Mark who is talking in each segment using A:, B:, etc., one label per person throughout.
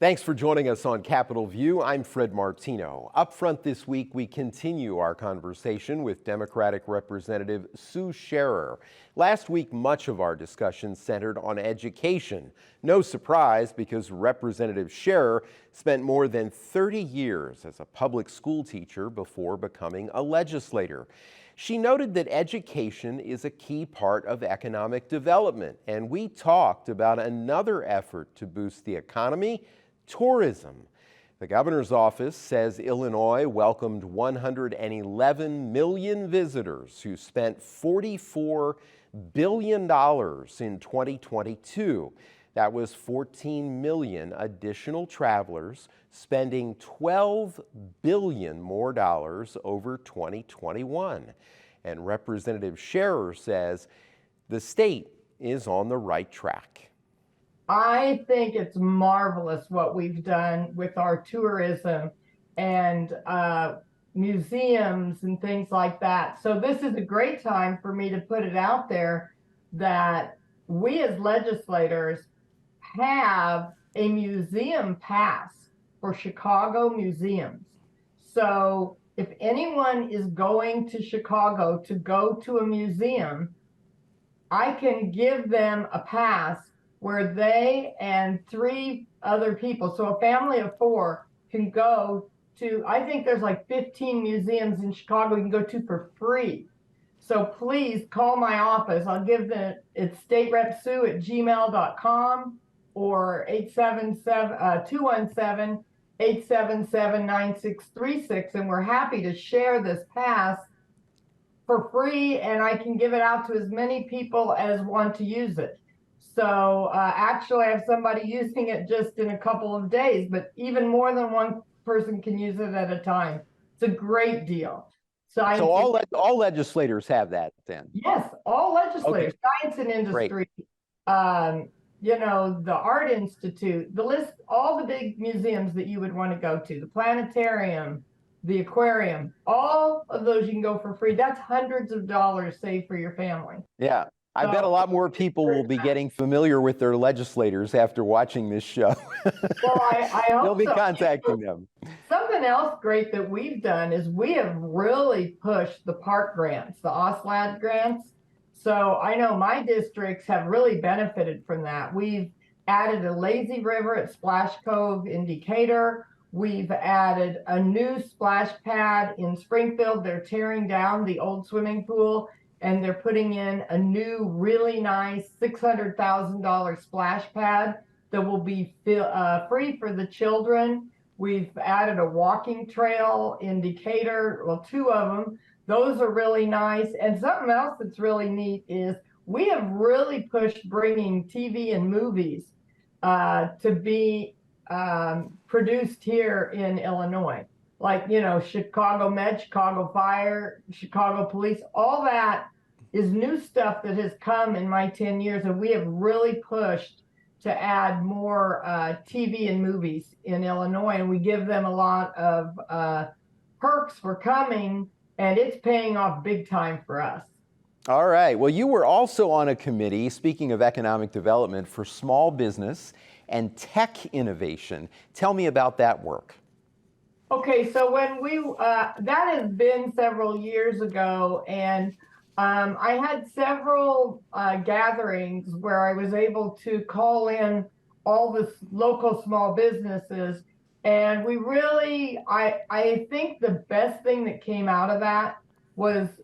A: Thanks for joining us on Capitol View. I'm Fred Martino. Up front this week, we continue our conversation with Democratic Representative Sue Scherer. Last week, much of our discussion centered on education. No surprise, because Representative Scherer spent more than 30 years as a public school teacher before becoming a legislator. She noted that education is a key part of economic development, and we talked about another effort to boost the economy: tourism. The governor's office says Illinois welcomed 111 million visitors who spent $44 billion in 2022. That was 14 million additional travelers, spending $12 billion more dollars over 2021. And Representative Scherer says the state is on the right track.
B: I think it's marvelous what we've done with our tourism and museums and things like that. So this is a great time for me to put it out there that we as legislators have a museum pass for Chicago museums. So if anyone is going to Chicago to go to a museum, I can give them a pass where they and 3 other people, so a family of 4, can go to, I think there's like 15 museums in Chicago you can go to for free. So please call my office. I'll give it's staterepsue@gmail.com or 217-877-9636, and we're happy to share this pass for free, and I can give it out to as many people as want to use it. So actually I have somebody using it just in a couple of days, but even more than one person can use it at a time. It's a great deal.
A: So all legislators have that then?
B: Yes, all legislators, okay. Science and industry, you know, the Art Institute, the list, all the big museums that you would want to go to, the planetarium, the aquarium, all of those you can go for free. That's hundreds of dollars saved for your family.
A: Yeah. I bet a lot more people will be getting familiar with their legislators after watching this show.
B: Well, I hope
A: they'll be contacting them.
B: Something else great that we've done is we have really pushed the park grants, the OSLAD grants. So I know my districts have really benefited from that. We've added a lazy river at Splash Cove in Decatur. We've added a new splash pad in Springfield. They're tearing down the old swimming pool, and they're putting in a new, really nice $600,000 splash pad that will be free for the children. We've added a walking trail in Decatur, well, 2 of them. Those are really nice. And something else that's really neat is we have really pushed bringing TV and movies to be produced here in Illinois. Like, you know, Chicago Med, Chicago Fire, Chicago Police, all that is new stuff that has come in my 10 years. And we have really pushed to add more TV and movies in Illinois. And we give them a lot of perks for coming, and it's paying off big time for us.
A: All right. Well, you were also on a committee, speaking of economic development, for small business and tech innovation. Tell me about that work.
B: Okay, so when that has been several years ago, and I had several gatherings where I was able to call in all the local small businesses, and we really, I think the best thing that came out of that was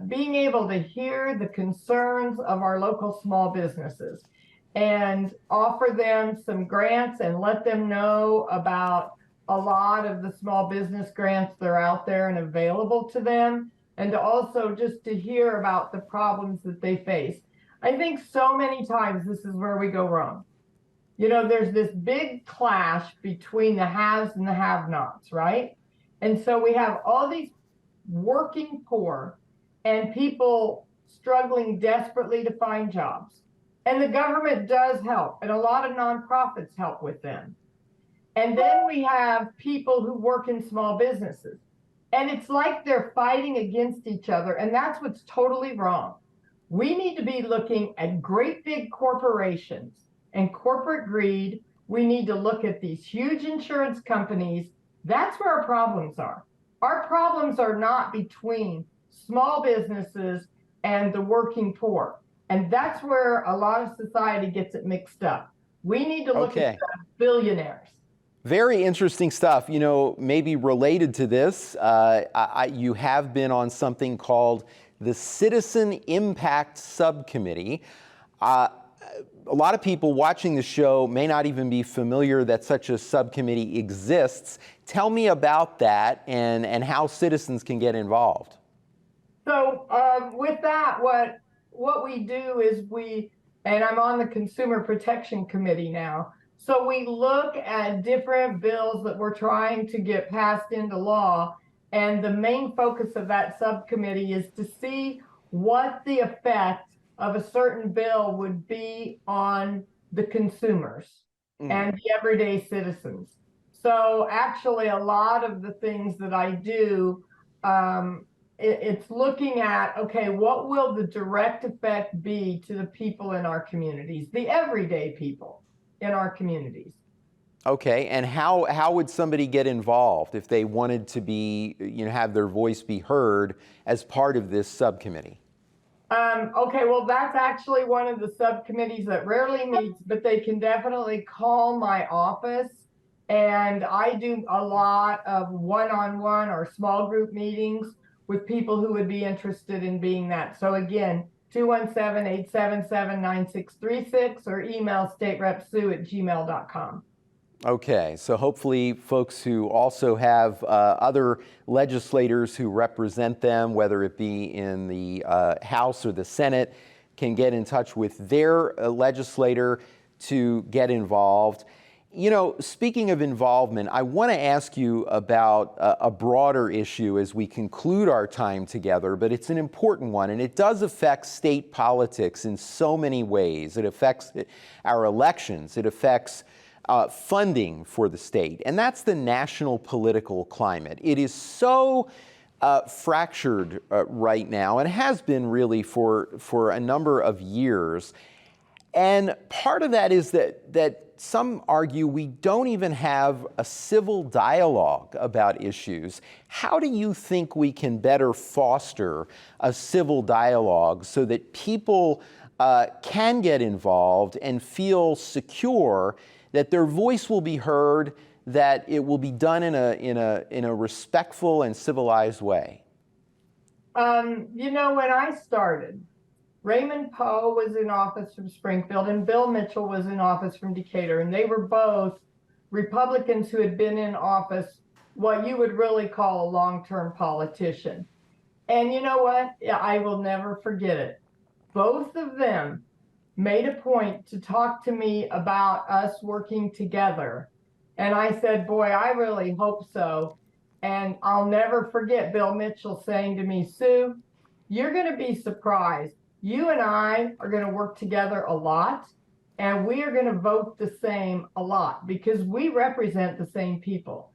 B: being able to hear the concerns of our local small businesses and offer them some grants and let them know about a lot of the small business grants that are out there and available to them, and to also just to hear about the problems that they face. I think so many times this is where we go wrong. You know, there's this big clash between the haves and the have-nots, right? And so we have all these working poor and people struggling desperately to find jobs. And the government does help, and a lot of nonprofits help with them. And then we have people who work in small businesses. And it's like they're fighting against each other, and that's what's totally wrong. We need to be looking at great big corporations and corporate greed We need to look at these huge insurance companies. That's where our problems are. Our problems are not between small businesses and the working poor. And that's where a lot of society gets it mixed up. We need to look at the billionaires.
A: Very interesting stuff. You know, maybe related to this, you have been on something called the Citizen Impact Subcommittee. A lot of people watching the show may not even be familiar that such a subcommittee exists. Tell me about that and how citizens can get involved.
B: So with that, what we do is and I'm on the Consumer Protection Committee now, so we look at different bills that we're trying to get passed into law, and the main focus of that subcommittee is to see what the effect of a certain bill would be on the consumers and the everyday citizens. So actually a lot of the things that I do, it's looking at, okay, what will the direct effect be to the people in our communities, the everyday people in our communities?
A: Okay, and how would somebody get involved if they wanted to be, have their voice be heard as part of this subcommittee?
B: Okay, well, that's actually one of the subcommittees that rarely meets, but they can definitely call my office. And I do a lot of one-on-one or small group meetings with people who would be interested in being that. So again, 217-877-9636 or email staterepsue@gmail.com.
A: Okay, so hopefully folks who also have other legislators who represent them, whether it be in the House or the Senate, can get in touch with their legislator to get involved. You know, speaking of involvement, I want to ask you about a broader issue as we conclude our time together, but it's an important one, and it does affect state politics in so many ways. It affects our elections. It affects funding for the state, and that's the national political climate. It is so fractured right now, and has been really for a number of years. And part of that is that some argue we don't even have a civil dialogue about issues. How do you think we can better foster a civil dialogue so that people can get involved and feel secure that their voice will be heard, that it will be done in a respectful and civilized way?
B: You know, when I started, Raymond Poe was in office from Springfield and Bill Mitchell was in office from Decatur, and they were both Republicans who had been in office, what you would really call a long-term politician. And you know what? I will never forget it. Both of them made a point to talk to me about us working together. And I said, boy, I really hope so. And I'll never forget Bill Mitchell saying to me, Sue, you're going to be surprised. You and I are going to work together a lot, and we are going to vote the same a lot because we represent the same people.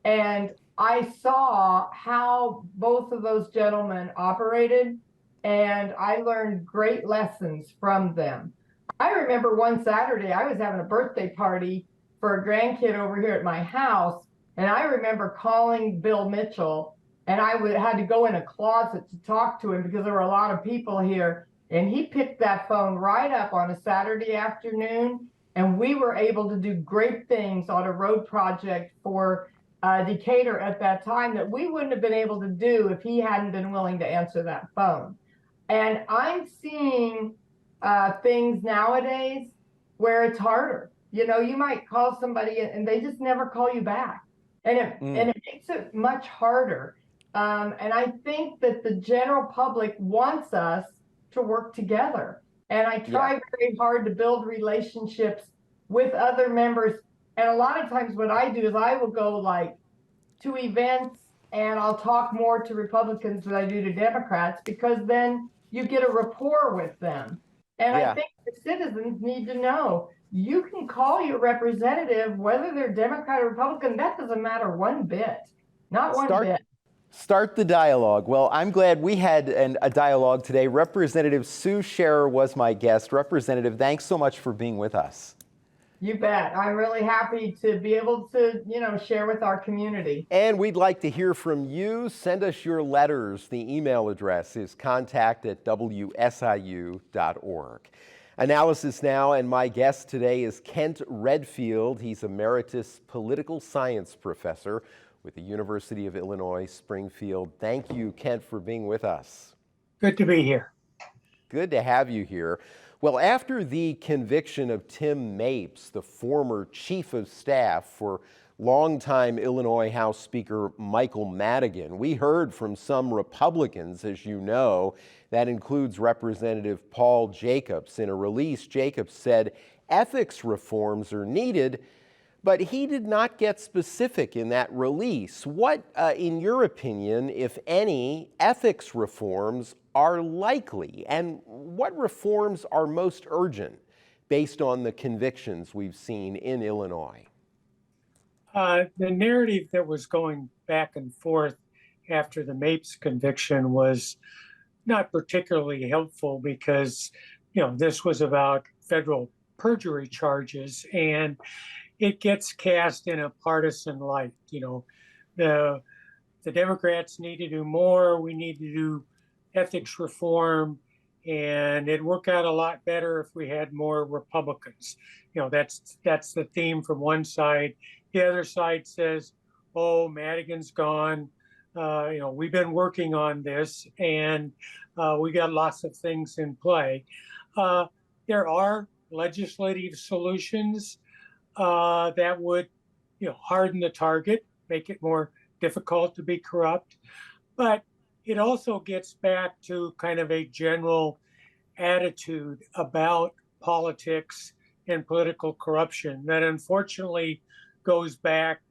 B: And I saw how both of those gentlemen operated, and I learned great lessons from them. I remember one Saturday I was having a birthday party for a grandkid over here at my house, and I remember calling Bill Mitchell, and I had to go in a closet to talk to him because there were a lot of people here, and he picked that phone right up on a Saturday afternoon, and we were able to do great things on a road project for Decatur at that time that we wouldn't have been able to do if he hadn't been willing to answer that phone. And I'm seeing things nowadays where it's harder. You know, you might call somebody and they just never call you back. And it makes it much harder. And I think that the general public wants us to work together. And I try very hard to build relationships with other members. And a lot of times what I do is I will go like to events and I'll talk more to Republicans than I do to Democrats, because then you get a rapport with them. And I think the citizens need to know you can call your representative, whether they're Democrat or Republican, that doesn't matter one bit, not one bit.
A: Start the dialogue. Well, I'm glad we had a dialogue today. Representative Sue Scherer was my guest. Representative, thanks so much for being with us.
B: You bet. I'm really happy to be able to, share with our community.
A: And we'd like to hear from you. Send us your letters. The email address is contact@wsiu.org. Analysis now, and my guest today is Kent Redfield. He's Emeritus Political Science Professor with the University of Illinois, Springfield. Thank you, Kent, for being with us.
C: Good to be here.
A: Good to have you here. Well, after the conviction of Tim Mapes, the former chief of staff for longtime Illinois House Speaker Michael Madigan, we heard from some Republicans, as you know. That includes Representative Paul Jacobs. In a release, Jacobs said ethics reforms are needed, but he did not get specific in that release. What, in your opinion, if any, ethics reforms are likely, and what reforms are most urgent based on the convictions we've seen in Illinois?
C: The narrative that was going back and forth after the Mapes conviction was not particularly helpful because, this was about federal perjury charges, and it gets cast in a partisan light. The Democrats need to do more. We need to do ethics reform, and it'd work out a lot better if we had more Republicans. That's the theme from one side. The other side says, "Oh, Madigan's gone. We've been working on this, and we got lots of things in play." There are legislative solutions that would, harden the target, make it more difficult to be corrupt, but it also gets back to kind of a general attitude about politics and political corruption that unfortunately goes back,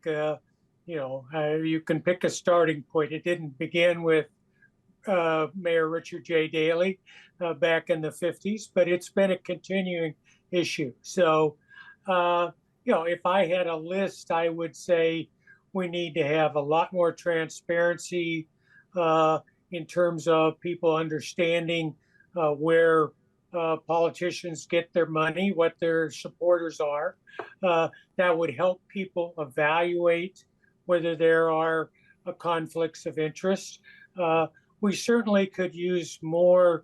C: you can pick a starting point. It didn't begin with Mayor Richard J. Daley back in the 50s, but it's been a continuing issue. So, if I had a list, I would say we need to have a lot more transparency in terms of people understanding where politicians get their money, what their supporters are. That would help people evaluate whether there are conflicts of interest. We certainly could use more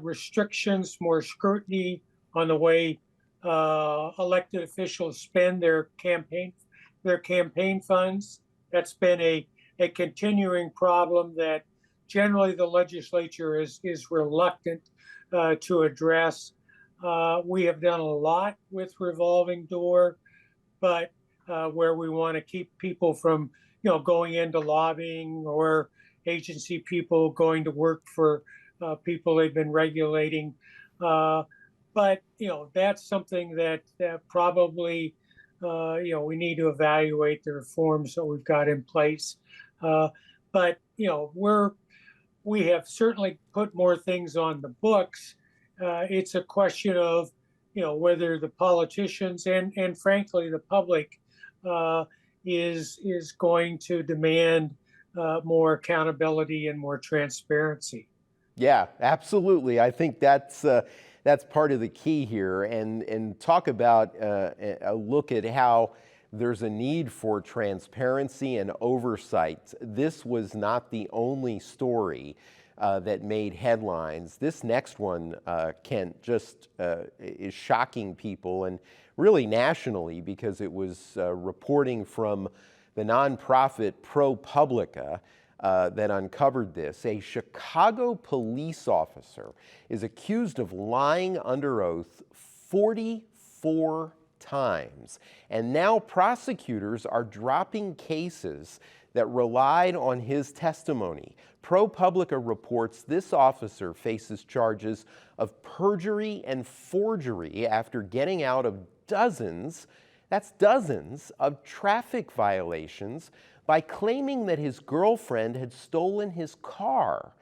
C: restrictions, more scrutiny on the way elected officials spend their campaign funds. That's been a continuing problem that generally the legislature is reluctant to address. We have done a lot with revolving door, but where we want to keep people from, going into lobbying or agency people going to work for people they've been regulating. But, that's something that probably, we need to evaluate the reforms that we've got in place. But, we have certainly put more things on the books. It's a question of, whether the politicians and frankly the public is going to demand more accountability and more transparency.
A: Yeah, absolutely. I think that's part of the key here, and talk about a look at how there's a need for transparency and oversight. This was not the only story that made headlines. This next one, Kent, just is shocking people, and really nationally, because it was reporting from the nonprofit ProPublica that uncovered this. A Chicago police officer is accused of lying under oath 44 times, and now prosecutors are dropping cases that relied on his testimony. ProPublica reports this officer faces charges of perjury and forgery after getting out of dozens of traffic violations by claiming that his girlfriend had stolen his car.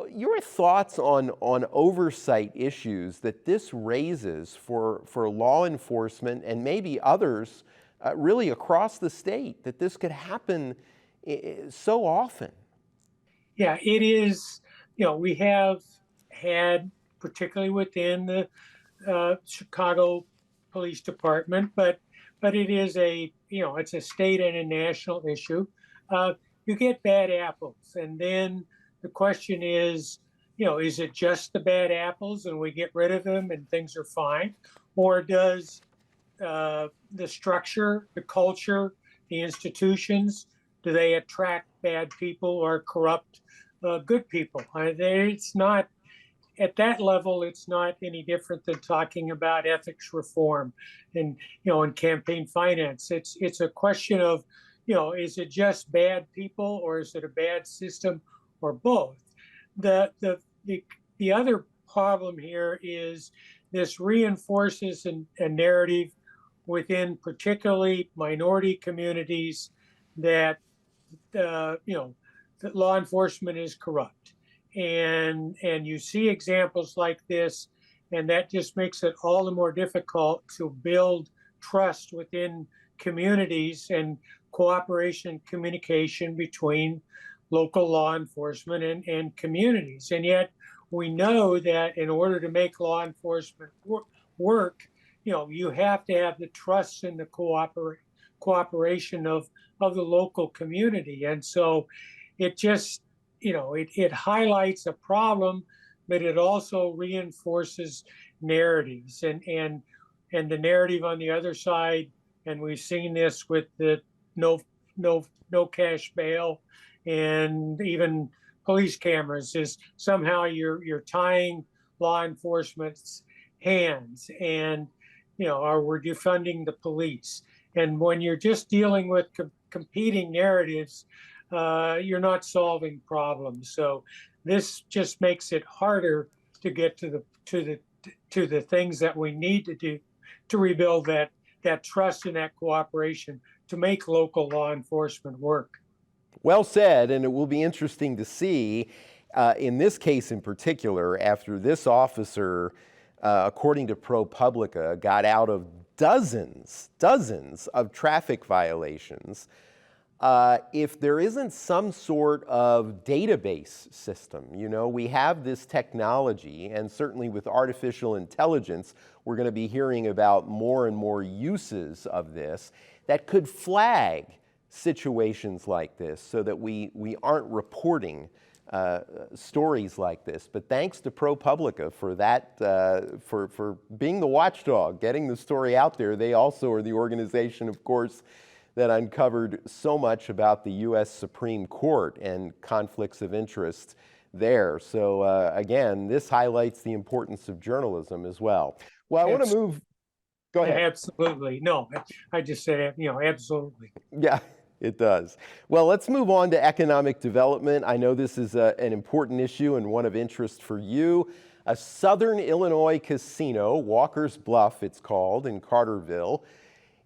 A: Your thoughts on oversight issues that this raises for law enforcement and maybe others really across the state, that this could happen so often?
C: Yeah, it is. We have had, particularly within the Chicago police department, but it is a, it's a state and a national issue. You get bad apples, and then the question is it just the bad apples and we get rid of them and things are fine, or does the structure, the culture, the institutions, do they attract bad people or corrupt good people? It's not at that level. It's not any different than talking about ethics reform and and campaign finance. It's a question of is it just bad people or is it a bad system or both? The other problem here is this reinforces a narrative within particularly minority communities that that law enforcement is corrupt, and you see examples like this, and that just makes it all the more difficult to build trust within communities and cooperation, communication between local law enforcement and communities. And yet we know that in order to make law enforcement work, you have to have the trust and the cooperation of the local community. And so it just, it highlights a problem, but it also reinforces narratives and the narrative on the other side. And we've seen this with the no cash bail and even police cameras, is somehow you're tying law enforcement's hands, and or we're defunding the police. And when you're just dealing with competing narratives, you're not solving problems. So this just makes it harder to get to the things that we need to do to rebuild that trust and that cooperation to make local law enforcement work.
A: Well said, and it will be interesting to see in this case in particular, after this officer, according to ProPublica, got out of dozens of traffic violations, if there isn't some sort of database system. We have this technology, and certainly with artificial intelligence, we're going to be hearing about more and more uses of this that could flag situations like this so that we aren't reporting stories like this. But thanks to ProPublica for that, for being the watchdog, getting the story out there. They also are the organization, of course, that uncovered so much about the U.S. Supreme Court and conflicts of interest there. So again, this highlights the importance of journalism as well. Well, I want to move. Go ahead.
C: Absolutely. No, I just said, absolutely.
A: Yeah, it does. Well, let's move on to economic development. I know this is an important issue and one of interest for you. A Southern Illinois casino, Walker's Bluff it's called, in Carterville,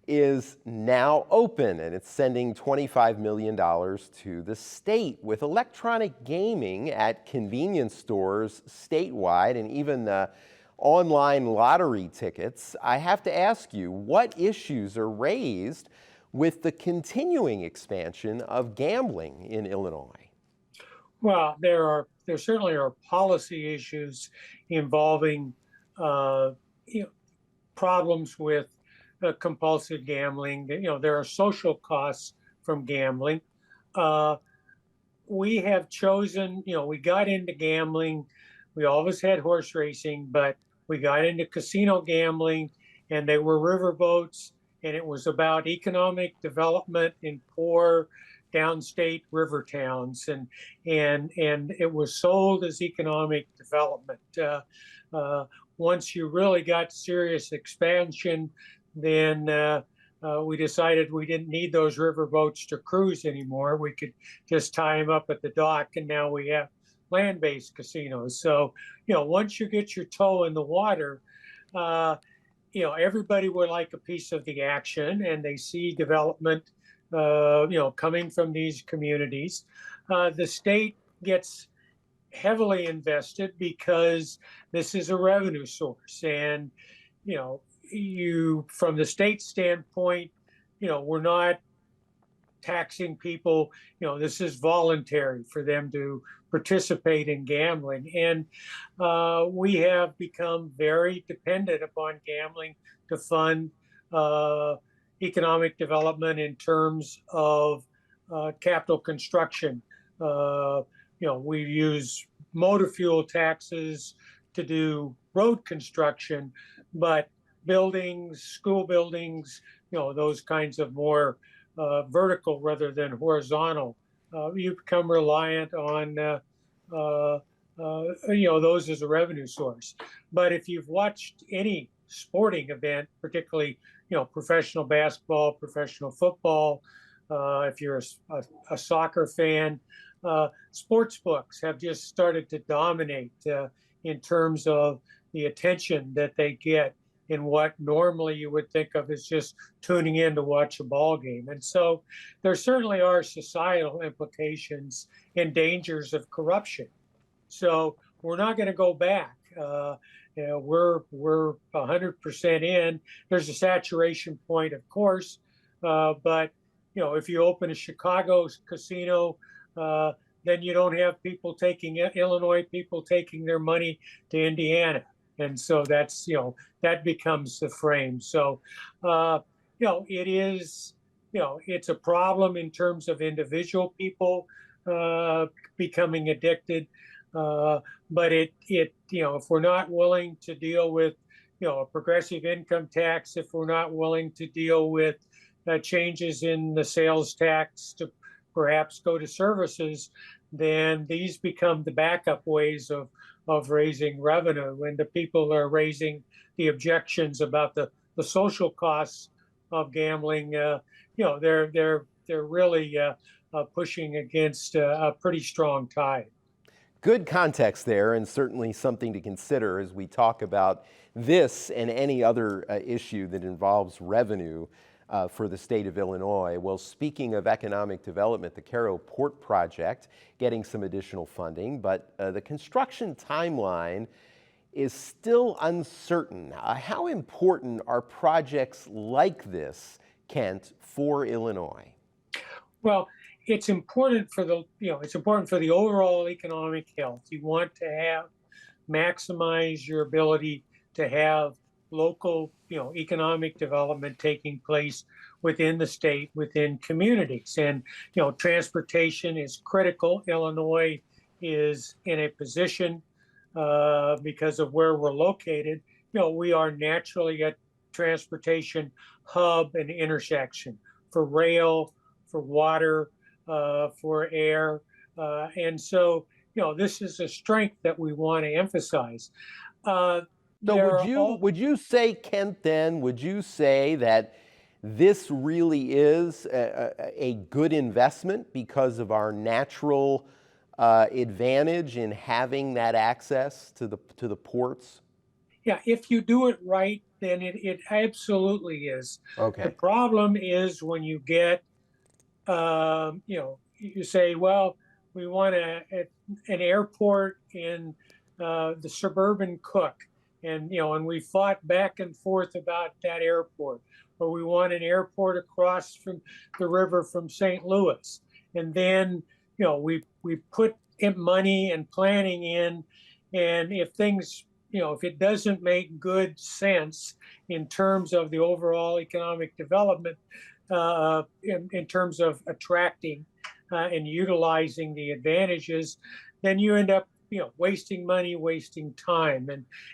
A: is now open, and it's sending $25 million to the state with electronic gaming at convenience stores statewide and even online lottery tickets. I have to ask you, what issues are raised with the continuing expansion of gambling in Illinois?
C: Well, there certainly are policy issues involving problems with compulsive gambling. There are social costs from gambling. We have chosen, we got into gambling. We always had horse racing, but we got into casino gambling, and they were riverboats, and it was about economic development in poor downstate river towns, and it was sold as economic development. Once you really got serious expansion, then we decided we didn't need those riverboats to cruise anymore. We could just tie them up at the dock, and now we have land-based casinos. So, once you get your toe in the water, everybody would like a piece of the action, and they see development, coming from these communities. The state gets heavily invested because this is a revenue source, and from the state standpoint, we're not taxing people. This is voluntary for them to participate in gambling, and we have become very dependent upon gambling to fund economic development in terms of capital construction. We use motor fuel taxes to do road construction, but buildings, school buildings, those kinds of more vertical rather than horizontal, you become reliant on those as a revenue source. But if you've watched any sporting event, particularly professional basketball, professional football, if you're a soccer fan, sports books have just started to dominate in terms of the attention that they get in what normally you would think of as just tuning in to watch a ball game. And so there certainly are societal implications and dangers of corruption. So we're not going to go back. We're 100% in. There's a saturation point, of course, but if you open a Chicago casino, then you don't have Illinois people taking their money to Indiana. And so that's, that becomes the frame. So, it is, it's a problem in terms of individual people becoming addicted. But if we're not willing to deal with, a progressive income tax, if we're not willing to deal with changes in the sales tax to perhaps go to services, then these become the backup ways of raising revenue. When the people are raising the objections about the social costs of gambling, they're really pushing against a pretty strong tide.
A: Good context there, and certainly something to consider as we talk about this and any other issue that involves revenue for the state of Illinois. Well, speaking of economic development, the Cairo Port Project getting some additional funding, but the construction timeline is still uncertain. How important are projects like this, Kent, for Illinois?
C: Well, it's important for the overall economic health. You want to maximize your ability to have local, economic development taking place within the state, within communities. And, transportation is critical. Illinois is in a position because of where we're located. We are naturally a transportation hub and intersection for rail, for water, for air. And so, this is a strength that we want to emphasize.
A: So would you say, Kent, then, would you say that this really is a good investment because of our natural advantage in having that access to the ports?
C: Yeah, if you do it right, then it absolutely is.
A: Okay.
C: The problem is when you get, you say, well, we want an airport in the suburban Cook. And we fought back and forth about that airport, or we want an airport across from the river from St. Louis. And then, we put money and planning in, and if things, if it doesn't make good sense in terms of the overall economic development, in terms of attracting and utilizing the advantages, then you end up wasting money, wasting time.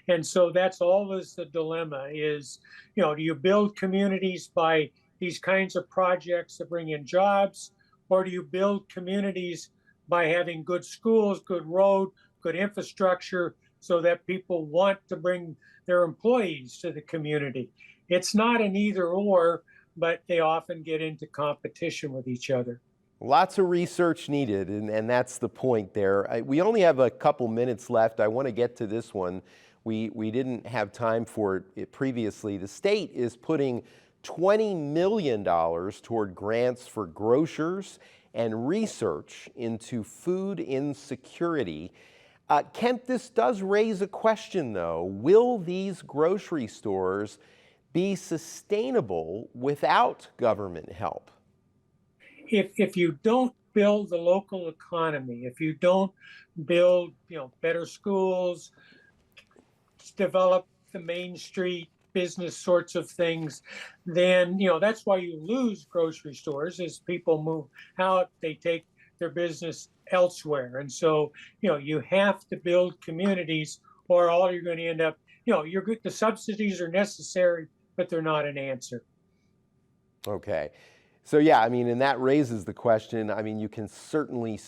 C: And so that's always the dilemma is, do you build communities by these kinds of projects that bring in jobs, or do you build communities by having good schools, good road, good infrastructure, so that people want to bring their employees to the community? It's not an either or, but they often get into competition with each other.
A: Lots of research needed, and that's the point there. We only have a couple minutes left. I want to get to this one. We didn't have time for it previously. The state is putting $20 million toward grants for grocers and research into food insecurity. Kent, this does raise a question, though. Will these grocery stores be sustainable without government help?
C: If you don't build the local economy, if you don't build better schools, develop the Main Street business sorts of things, then, that's why you lose grocery stores as people move out, they take their business elsewhere. And so, you have to build communities or all you're going to end up, you're good. The subsidies are necessary, but they're not an answer.
A: Okay. So yeah, I mean, and that raises the question, I mean, you can certainly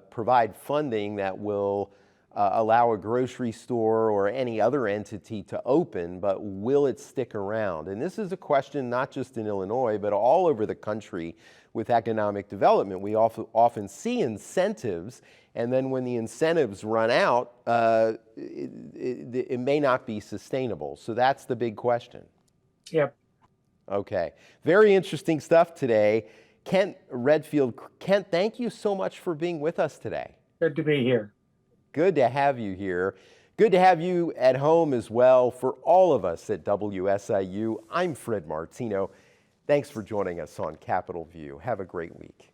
A: provide funding that will allow a grocery store or any other entity to open, but will it stick around? And this is a question not just in Illinois, but all over the country with economic development. We often see incentives, and then when the incentives run out, it may not be sustainable. So that's the big question.
C: Yep.
A: Okay. Very interesting stuff today. Kent Redfield. Kent, thank you so much for being with us today.
C: Good to be here.
A: Good to have you here. Good to have you at home as well. For all of us at WSIU, I'm Fred Martino. Thanks for joining us on Capitol View. Have a great week.